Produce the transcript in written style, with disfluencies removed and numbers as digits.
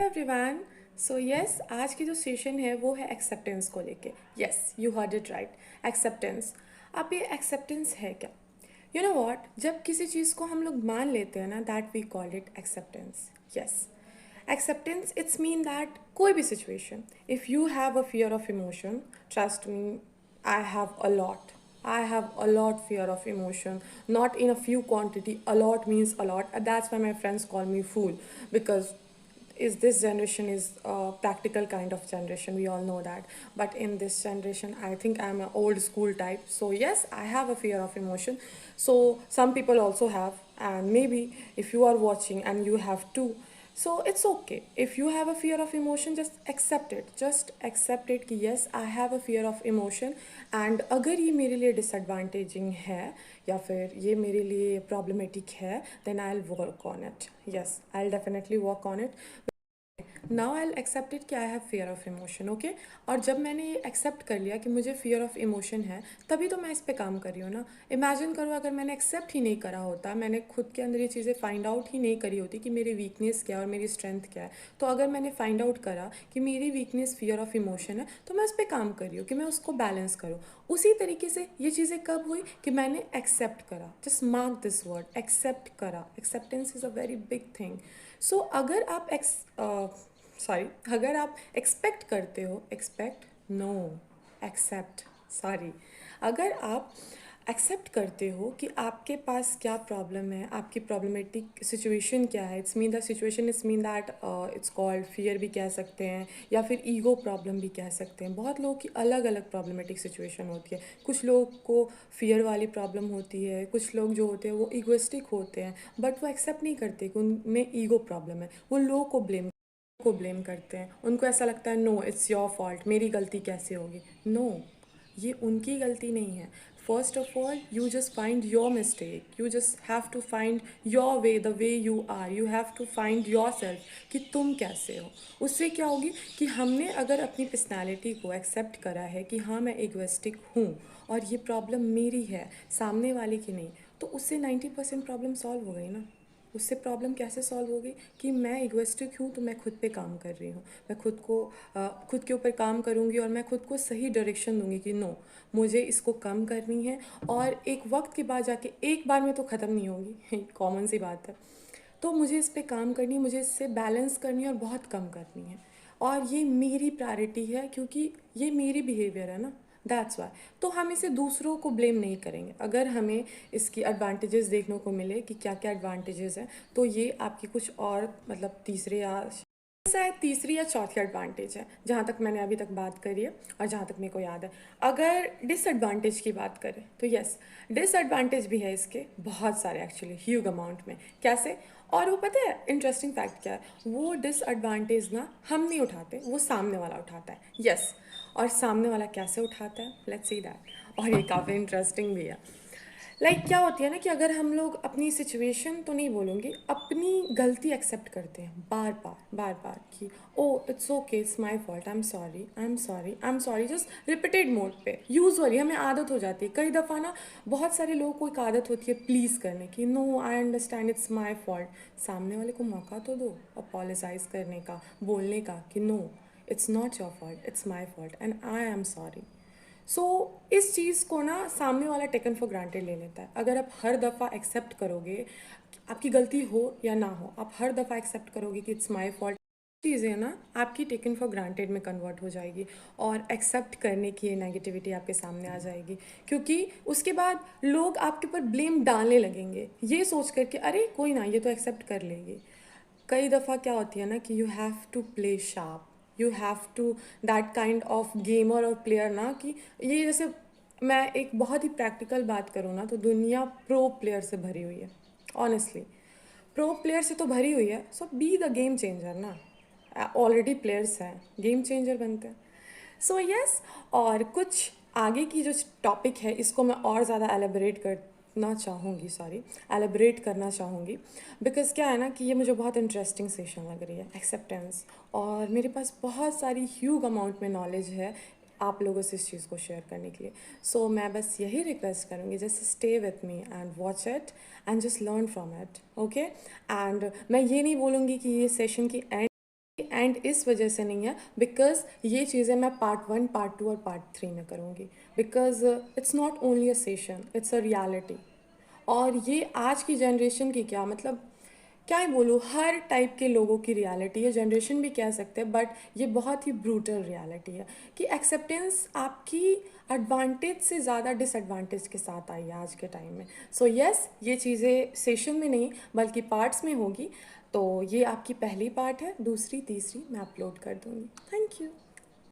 Everyone. So yes, आज की जो सेशन है वो है एक्सेप्टेंस को लेके। Yes, you heard it right, acceptance. अब ये एक्सेप्टेंस है क्या? यू नो व्हाट, जब किसी चीज़ को हम लोग मान लेते हैं ना, that we call it acceptance. Yes, acceptance it's mean that कोई भी situation, if you have a fear of emotion, trust me, I have a lot. I have a lot fear of emotion. Not in a few quantity. A lot means a lot. And that's why my friends call me fool, because is this generation is a practical kind of generation. We all know that. But in this generation, I think I'm an old school type. So yes, I have a fear of emotion. So some people also have, and maybe if you are watching and you have too, so it's okay if you have a fear of emotion, just accept it. Just accept it कि yes, I have a fear of emotion, and अगर ये मेरे लिए disadvantaging है या फिर ये मेरे लिए problematic है, then I'll work on it. Yes, I'll definitely work on it. Now I accept it कि I have fear of emotion. Okay, और जब मैंने ये एक्सेप्ट कर लिया कि मुझे फियर ऑफ इमोशन है, तभी तो मैं इस पर काम कर रही हूँ ना। इमेजिन करो अगर मैंने एक्सेप्ट ही नहीं करा होता, मैंने खुद के अंदर ये चीज़ें फाइंड आउट ही नहीं करी होती कि मेरी वीकनेस क्या है और मेरी स्ट्रेंथ क्या है। तो अगर मैंने फाइंड आउट करा कि मेरी वीकनेस फियर ऑफ इमोशन है, तो मैं उस पर काम कर रही हूँ कि मैं उसको बैलेंस करूँ। उसी तरीके से ये चीज़ें कब हुई कि मैंने एक्सेप्ट करा। Just mark this word, accept करा। Acceptance is a very big thing. So अगर आप सॉरी, अगर आप एक्सपेक्ट करते हो, एक्सपेक्ट नो, एक्सेप्ट, सॉरी, अगर आप एक्सेप्ट करते हो कि आपके पास क्या प्रॉब्लम है, आपकी प्रॉब्लमेटिक सिचुएशन क्या है, it's mean the situation, it's mean that it's called fear भी कह सकते हैं या फिर ईगो प्रॉब्लम भी कह सकते हैं। बहुत लोगों की अलग अलग प्रॉब्लमेटिक सिचुएशन होती है। कुछ लोग को फियर वाली प्रॉब्लम होती है, कुछ लोग जो होते हैं वो ईगोइस्टिक होते हैं, बट वो एक्सेप्ट नहीं करते कि उनमें ईगो प्रॉब्लम है। वो लोगों को ब्लेम करते हैं। उनको ऐसा लगता है नो, इट्स योर फॉल्ट, मेरी गलती कैसे होगी। नो, ये उनकी गलती नहीं है। First of all, you just find your mistake, you just have to find your way, the way you are, you have to find your self कि तुम कैसे हो। उससे क्या होगी कि हमने अगर अपनी पर्सनैलिटी को एक्सेप्ट करा है कि हाँ मैं इगोइस्टिक हूँ और ये प्रॉब्लम मेरी है, सामने वाले की नहीं, तो उससे 90% प्रॉब्लम सॉल्व हो गई ना। उससे प्रॉब्लम कैसे सॉल्व होगी कि मैं इगोइस्टिक हूँ तो मैं खुद पे काम कर रही हूँ, मैं खुद के ऊपर काम करूँगी और मैं खुद को सही डायरेक्शन दूँगी कि नो, मुझे इसको कम करनी है। और एक वक्त के बाद जाके, एक बार में तो ख़त्म नहीं होगी, कॉमन सी बात है। तो मुझे इस पे काम करनी है, मुझे इससे बैलेंस करनी है और बहुत कम करनी है। और ये मेरी प्रायोरिटी है क्योंकि ये मेरी बिहेवियर है ना, दैट्स वाई। तो हम इसे दूसरों को ब्लेम नहीं करेंगे। अगर हमें इसकी एडवांटेजेस देखने को मिले कि क्या क्या एडवांटेजेस हैं, तो ये आपकी कुछ और मतलब तीसरे या शायद तीसरी या चौथी एडवांटेज है जहाँ तक मैंने अभी तक बात करी है और जहाँ तक मेरे को याद है। अगर डिसएडवांटेज की बात करें तो यस, डिसएडवांटेज भी है इसके बहुत सारे, एक्चुअली ह्यूज अमाउंट में। कैसे? और वो पता है इंटरेस्टिंग फैक्ट क्या है? वो डिसएडवांटेज ना हम नहीं उठाते, वो सामने वाला उठाता है। यस, और सामने वाला कैसे उठाता है, लेट्स सी दैट। और ये काफ़ी इंटरेस्टिंग भी है। क्या होती है ना कि अगर हम लोग अपनी सिचुएशन तो नहीं बोलूँगी, अपनी गलती एक्सेप्ट करते हैं बार बार बार बार कि oh it's okay, it's my fault, I am sorry, I am sorry, I am sorry, just repeated mode पे यूजुअली हमें आदत हो जाती है। कई दफ़ा ना बहुत सारे लोगों को एक आदत होती है प्लीज़ करने की, no I understand, it's my fault. सामने वाले को मौका तो दो अपोलोजाइज करने का, बोलने का कि no, it's not your fault, it's my fault and I am sorry. So इस चीज़ को ना सामने वाला टेकन फॉर ग्रांटेड ले लेता है। अगर आप हर दफ़ा एक्सेप्ट करोगे, आपकी गलती हो या ना हो, आप हर दफ़ा एक्सेप्ट करोगे कि इट्स माई फॉल्ट, चीज़ें ना आपकी टेकन फॉर ग्रांटेड में कन्वर्ट हो जाएगी और एक्सेप्ट करने की ये नेगेटिविटी आपके सामने आ जाएगी। क्योंकि उसके बाद लोग आपके ऊपर ब्लेम डालने लगेंगे ये सोच कर कि अरे कोई ना, ये तो एक्सेप्ट कर लेगी। कई दफ़ा क्या होती है ना कि you have to play sharp, you have to that kind of gamer और प्लेयर ना, कि ये जैसे मैं एक बहुत ही प्रैक्टिकल बात करूँ ना, तो दुनिया प्रो प्लेयर से भरी हुई है। ऑनेस्टली प्रो प्लेयर से तो भरी हुई है। सो बी द गेम चेंजर ना, ऑलरेडी प्लेयर्स हैं, गेम चेंजर बनते हैं। सो यस, और कुछ आगे की जो टॉपिक है इसको मैं और ज़्यादा एलेबरेट करना चाहूँगी, सॉरी, एलेबरेट करना चाहूँगी। बिकॉज क्या है ना कि ये मुझे बहुत इंटरेस्टिंग सेशन लग रही है, एक्सेप्टेंस, और मेरे पास बहुत सारी ह्यूज अमाउंट में नॉलेज है आप लोगों से इस चीज़ को शेयर करने के लिए। सो मैं बस यही रिक्वेस्ट करूँगी, just stay with me and watch it and just learn from it, okay. And मैं ये नहीं बोलूँगी कि ये सेशन की एंड एंड इस वजह से नहीं है बिकॉज ये चीज़ें मैं पार्ट 1, पार्ट 2 और पार्ट 3 में करूँगी, because it's not only a session, it's a reality. और ये आज की जनरेशन की क्या मतलब, क्या ही बोलूँ, हर टाइप के लोगों की रियलिटी है, जनरेशन भी कह सकते हैं, बट ये बहुत ही ब्रूटल रियलिटी है कि एक्सेप्टेंस आपकी एडवांटेज से ज़्यादा डिसएडवांटेज के साथ आई है आज के टाइम में। सो यस, ये चीज़ें सेशन में नहीं बल्कि पार्ट्स में होगी। तो ये आपकी पहली पार्ट है, दूसरी तीसरी मैं अपलोड कर दूँगी। Thank you.